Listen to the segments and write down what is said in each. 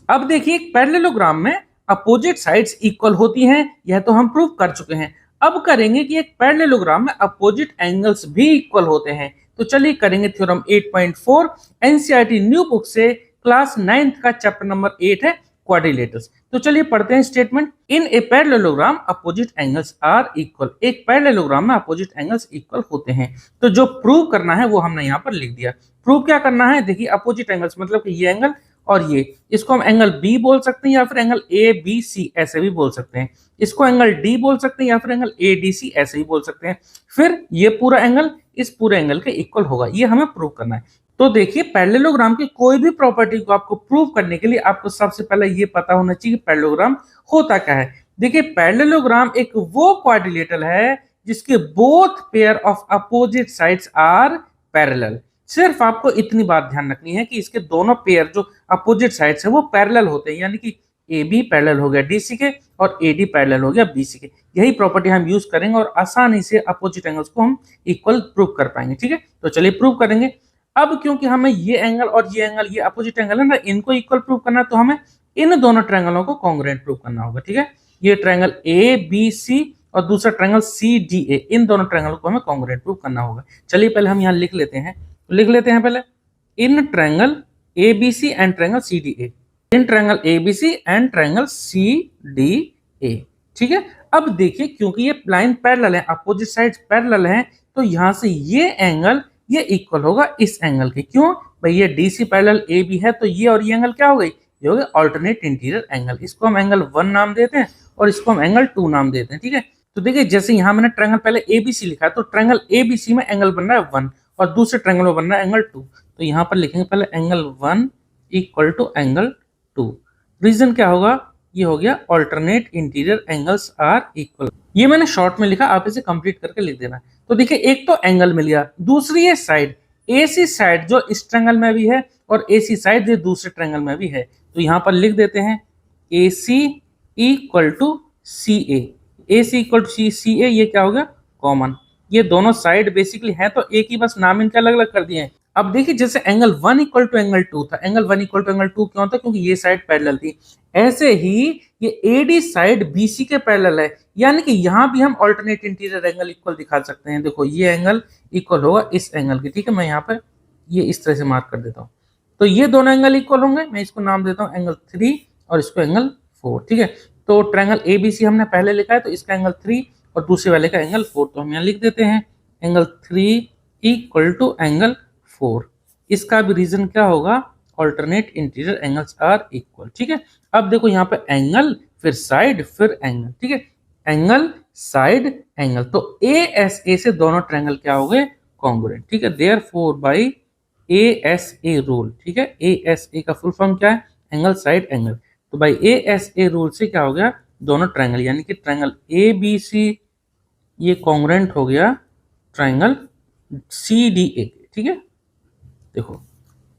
अब देखिए पैरेललोग्राम में अपोजिट साइड्स इक्वल होती हैं, यह तो हम प्रूव कर चुके हैं। अब करेंगे कि एक पैरेललोग्राम में अपोजिट एंगल्स भी इक्वल होते हैं। तो चलिए करेंगे थ्योरम 8.4 एनसीईआरटी न्यू बुक से, क्लास 9th का चैप्टर नंबर 8 है क्वाड्रिलेटरल्स। तो चलिए पढ़ते हैं statement. In a parallelogram opposite angles are equal. एक पैरेललोग्राम में अपोजिट एंगल्स इक्वल होते हैं। तो जो प्रूव करना है वो हमने यहाँ पर लिख दिया। प्रूव क्या करना है, देखिए अपोजिट एंगल्स मतलब कि ये एंगल और ये, इसको हम एंगल बी बोल सकते हैं या फिर एंगल ए बी सी ऐसे भी बोल सकते हैं। इसको एंगल डी बोल सकते हैं या फिर एंगल ए डी सी ऐसे भी बोल सकते हैं। फिर ये पूरा एंगल इस पूरे एंगल के इक्वल होगा, ये हमें प्रूव करना है। तो देखिए पैरेललोग्राम की कोई भी प्रॉपर्टी को आपको प्रूव करने के लिए आपको सबसे पहले ये पता होना चाहिए कि पैरेललोग्राम होता क्या है। देखिए पैरेललोग्राम एक वो क्वाड्रिलेटरल है जिसके both pair of opposite sides are parallel. सिर्फ आपको इतनी बात ध्यान रखनी है कि इसके दोनों पेयर जो अपोजिट साइड्स है वो पैरेलल होते हैं, यानी कि ए बी पैरेलल हो गया डीसी के और ए डी पैरेलल हो गया बीसी के। यही प्रॉपर्टी हम यूज करेंगे और आसानी से अपोजिट एंगल्स को हम इक्वल प्रूव कर पाएंगे। ठीक है, तो चलिए प्रूव करेंगे। अब क्योंकि हमें ये एंगल और ये एंगल, ये अपोजिट एंगल है ना, इनको इक्वल प्रूव करना है, तो हमें इन दोनों ट्रायंगलों को कॉन्ग्रुएंट प्रूव करना होगा। ठीक है, ये ट्रायंगल ए बी सी और दूसरा ट्रायंगल सी डी ए, इन दोनों ट्रायंगलों को हमें कॉन्ग्रुएंट प्रूव करना होगा। चलिए पहले हम यहाँ लिख लेते हैं, लिख लेते हैं पहले in triangle ABC and triangle CDA, in triangle ABC and triangle CDA. ठीक है, अब देखिए क्योंकि ये लाइन पैरेलल है, अपोजिट साइड्स पैरेलल हैं, तो यहां से ये एंगल ये इक्वल होगा इस एंगल के। क्यों भाई, ये डीसी पैरेलल ए बी है, तो ये और ये एंगल क्या हो गई, ये हो गया ऑल्टरनेट इंटीरियर एंगल। इसको हम एंगल 1 नाम देते हैं और इसको हम एंगल 2 नाम देते हैं। ठीक है, तो देखिए जैसे यहाँ मैंने ट्रायंगल पहले एबीसी लिखा है, तो ट्रायंगल एबीसी में एंगल बन रहा है 1 और दूसरे ट्रायंगल में बन रहा है एंगल 2। तो यहाँ पर लिखेंगे पहले angle 1 equal to angle 2। Reason क्या होगा, ये हो गया alternate interior angles are equal. ये मैंने शॉर्ट में लिखा, आप इसे कंप्लीट करके लिख देना। तो देखिए एक तो एंगल मिल गया, दूसरी ये साइड एसी साइड जो इस ट्रायंगल में भी है और एसी साइड जो दूसरे ट्रायंगल में भी है। तो यहाँ पर लिख देते हैं AC equal to CA, AC equal to CA, ये क्या हो गया कॉमन। ये दोनों साइड बेसिकली है तो एक ही, बस नाम इनके अलग अलग कर दिए हैं। अब देखिए जैसे एंगल 1 इक्वल टू एंगल 2 था, एंगल 1 इक्वल टू एंगल 2 क्यों था, क्योंकि ये साइड पैरेलल थी। ऐसे ही ये AD साइड BC के पैरेलल है, यानी कि यहाँ भी हम ऑल्टरनेट इंटीरियर एंगल इक्वल दिखा सकते हैं। देखो ये एंगल इक्वल होगा इस एंगल के। ठीक है, मैं यहाँ पर ये इस तरह से मार्क कर देता हूँ। तो ये दोनों एंगल इक्वल होंगे, मैं इसको नाम देता हूँ एंगल 3 और इसको एंगल 4। ठीक है, तो ट्रायंगल ABC हमने पहले लिखा है, तो इसका एंगल 3 और दूसरे वाले का एंगल 4। तो हम यहाँ लिख देते हैं एंगल 3 इक्वल टू एंगल 4। इसका भी रीजन क्या होगा, alternate interior angles are equal. ठीक है, अब देखो यहाँ पे एंगल फिर साइड फिर एंगल। ठीक है, एंगल साइड एंगल, तो ASA से दोनों ट्रायंगल क्या हो गए कॉन्ग्रुएंट। ठीक है, देयरफॉर बाय ASA रूल। ठीक है, ASA का फुल फॉर्म क्या है, एंगल साइड एंगल। तो बाय ASA रूल से क्या हो गया, दोनों ट्रायंगल यानी कि ट्रायंगल ABC ये कॉन्ग्रुएंट हो गया ट्रायंगल CDA। ठीक है, देखो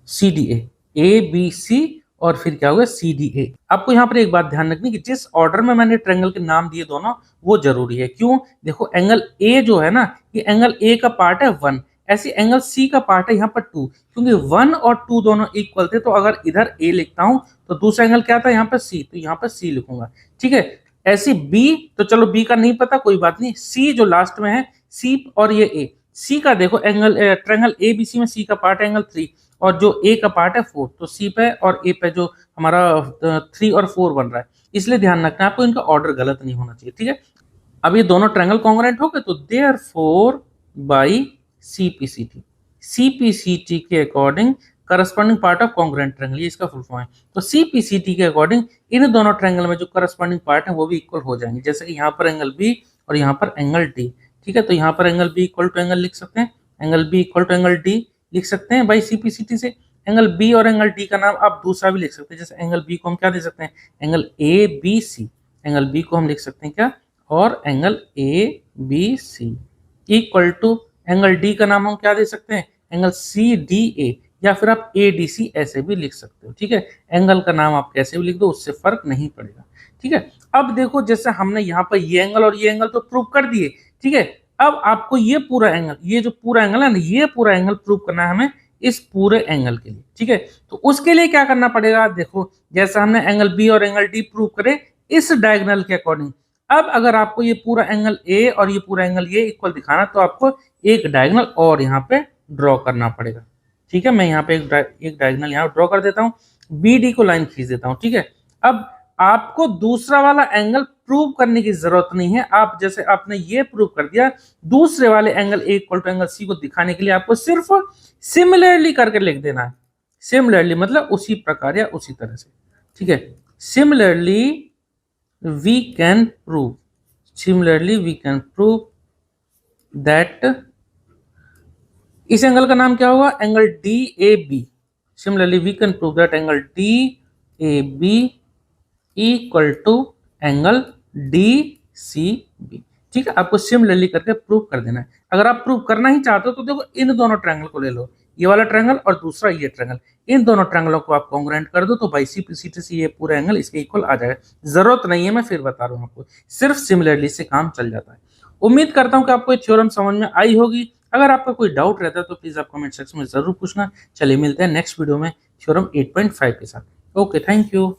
CDA ABC और फिर क्या होगा CDA। आपको यहाँ पर एक बात ध्यान रखनी कि जिस ऑर्डर में मैंने ट्रायंगल के नाम दिए दोनों, वो जरूरी है। क्यों, देखो एंगल A जो है ना, ये एंगल A का पार्ट है 1, ऐसे एंगल C का पार्ट है यहाँ पर 2। क्योंकि 1 और 2 दोनों इक्वल थे, तो अगर इधर A लिखता हूं तो दूसरा एंगल क्या था यहाँ पर C, तो यहाँ पर C लिखूंगा। ठीक है, ऐसे B, तो चलो B का नहीं पता कोई बात नहीं, C जो लास्ट में है C और ये A, C का देखो एंगल ट्रायंगल ABC में C का पार्ट है एंगल 3 और जो A का पार्ट है 4, तो C पे और A पे जो हमारा 3 और 4 बन रहा है, इसलिए ध्यान रखना आपको इनका ऑर्डर गलत नहीं होना चाहिए। ठीक है, अब ये दोनों ट्रायंगल कॉन्ग्रुएंट हो गए, तो देयरफॉर बाय CPCT के according corresponding part of congruent triangle, ये इसका फुल फॉर्म है। तो CPCT के अकॉर्डिंग इन दोनों ट्रायंगल में जो करस्पॉन्डिंग पार्ट है वो भी इक्वल हो जाएंगे। जैसे कि यहाँ पर एंगल B और यहाँ पर एंगल D। ठीक है, तो यहाँ पर angle B equal to angle लिख सकते हैं, angle B equal to angle D लिख सकते हैं बाई CPCT से। एंगल B और एंगल D का नाम आप दूसरा भी लिख सकते हैं, जैसे एंगल B को हम क्या दे सकते हैं, एंगल ABC। एंगल B को हम लिख सकते हैं क्या, और angle ABC equal to angle D का नाम हम क्या दे सकते हैं, एंगल CDA, या फिर आप ADC ऐसे भी लिख सकते हो। ठीक है, एंगल का नाम आप कैसे भी लिख दो, उससे फर्क नहीं पड़ेगा। ठीक है, अब देखो जैसे हमने यहाँ पर ये एंगल और ये एंगल तो प्रूव कर दिए। ठीक है, अब आपको ये पूरा एंगल, ये जो पूरा एंगल है ना, ये पूरा एंगल प्रूव करना है हमें इस पूरे एंगल के लिए, ठीक है। तो उसके लिए क्या करना पड़ेगा, देखो जैसा हमने एंगल बी और एंगल डी प्रूव करे इस डायगोनल के अकॉर्डिंग, अब अगर आपको ये पूरा एंगल ए और ये पूरा एंगल ए इक्वल दिखाना तो आपको एक डायगोनल और यहाँ पे ड्रॉ करना पड़ेगा, ठीक है। मैं यहाँ पे एक डायगोनल यहाँ ड्रॉ कर देता हूँ, बी डी को लाइन खींच देता हूँ, ठीक है। अब आपको दूसरा वाला एंगल प्रूव करने की जरूरत नहीं है, आप जैसे आपने ये प्रूव कर दिया, दूसरे वाले angle A equal to angle C को दिखाने के लिए आपको सिर्फ सिमिलरली करके लिख देना है। सिमिलरली मतलब उसी प्रकार या उसी तरह से, ठीक है। Similarly we can prove, similarly we can prove that, इस एंगल का नाम क्या होगा, angle D A B. Similarly we can prove that angle D A B equal to angle D C B, ठीक है। आपको सिमिलरली करके प्रूव कर देना है। अगर आप प्रूव करना ही चाहते हो तो देखो इन दोनों ट्रायंगल को ले लो, ये वाला ट्रायंगल और दूसरा ये ट्रायंगल, इन दोनों ट्रायंगलों को आप कॉन्ग्रुएंट कर दो तो बाइसेप्सिटी से ये पूरा एंगल इसके इक्वल आ जाएगा। जरूरत नहीं है, मैं फिर बता रहा हूँ आपको, सिर्फ सिमिलरली से काम चल जाता है। उम्मीद करता हूँ कि आपको ये थ्योरम समझ में आई होगी। अगर आपका कोई डाउट रहता है तो प्लीज आप कमेंट सेक्शन में जरूर पूछना। चलिए मिलते हैं नेक्स्ट वीडियो में थ्योरम 8.5 के साथ। Okay, thank you.